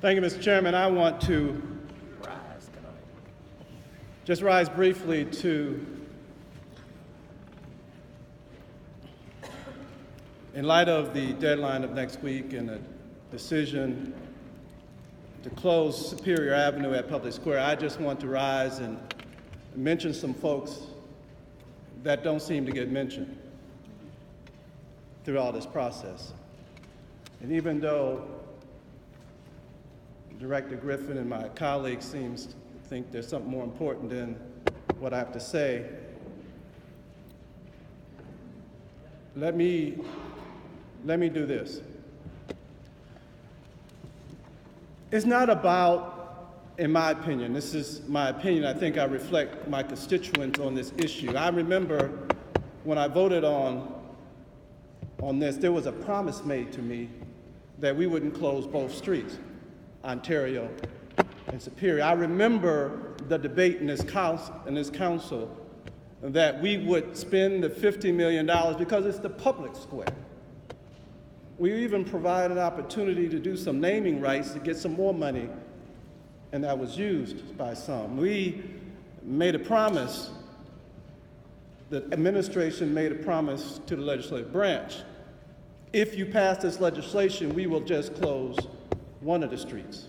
Thank you, Mr. Chairman. I want to just rise briefly to, in light of the deadline of next week and the decision to close Superior Avenue at Public Square, I just want to rise and mention some folks that don't seem to get mentioned through all this process. And even though Director Griffin and my colleagues seems to think there's something more important than what I have to say, let me do this. It's not about, in my opinion, this is my opinion, I think I reflect my constituents on this issue. I remember when I voted on this, there was a promise made to me that we wouldn't close both streets, Ontario and Superior. I remember the debate in this council that we would spend the $50 million because it's the public square. We even provided an opportunity to do some naming rights to get some more money, and that was used by some. We made a promise, the administration made a promise to the legislative branch. If you pass this legislation, we will just close one of the streets.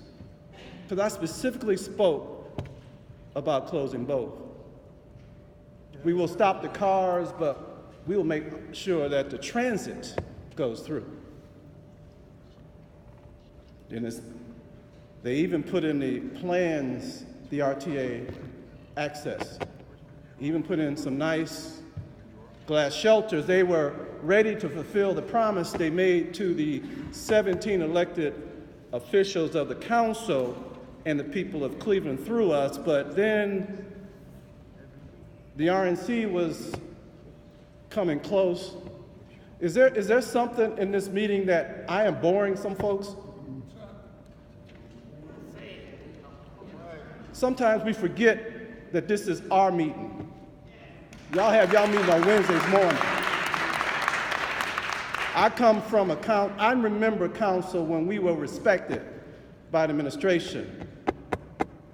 Because I specifically spoke about closing both. We will stop the cars, but we will make sure that the transit goes through. And they even put in the plans the RTA access, even put in some nice glass shelters. They were ready to fulfill the promise they made to the 17 elected officials of the council and the people of Cleveland through us, but then the RNC was coming close. Is there something in this meeting that I am boring some folks? Sometimes we forget that this is our meeting. Y'all have y'all meeting on Wednesdays morning. I remember council when we were respected by the administration,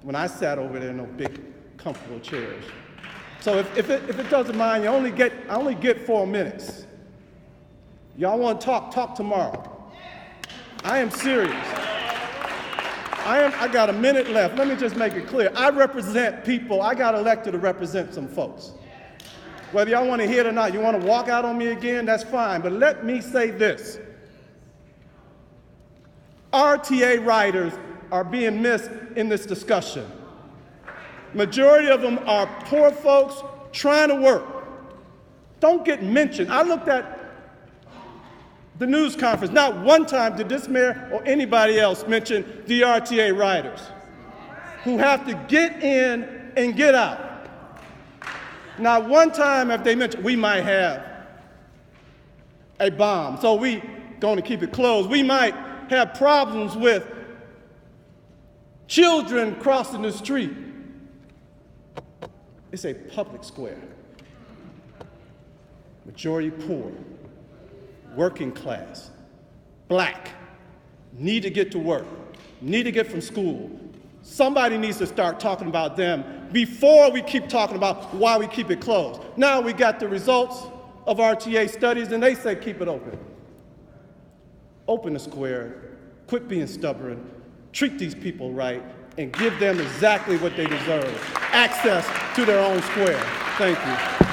when I sat over there in those big, comfortable chairs. So if it doesn't mind, I only get 4 minutes. Y'all want to talk tomorrow. I am serious. I got a minute left. Let me just make it clear. I represent people. I got elected to represent some folks. Whether y'all want to hear it or not, you want to walk out on me again, that's fine. But let me say this. RTA riders are being missed in this discussion. Majority of them are poor folks trying to work. Don't get mentioned. I looked at the news conference. Not one time did this mayor or anybody else mention the RTA riders who have to get in and get out. Not one time have they mentioned we might have a bomb, so we going to keep it closed. We might have problems with children crossing the street. It's a public square. Majority poor, working class, black, need to get to work, need to get from school. Somebody needs to start talking about them before we keep talking about why we keep it closed. Now we got the results of RTA studies and they say keep it open. Open the square, quit being stubborn, treat these people right, and give them exactly what they deserve, access to their own square. Thank you.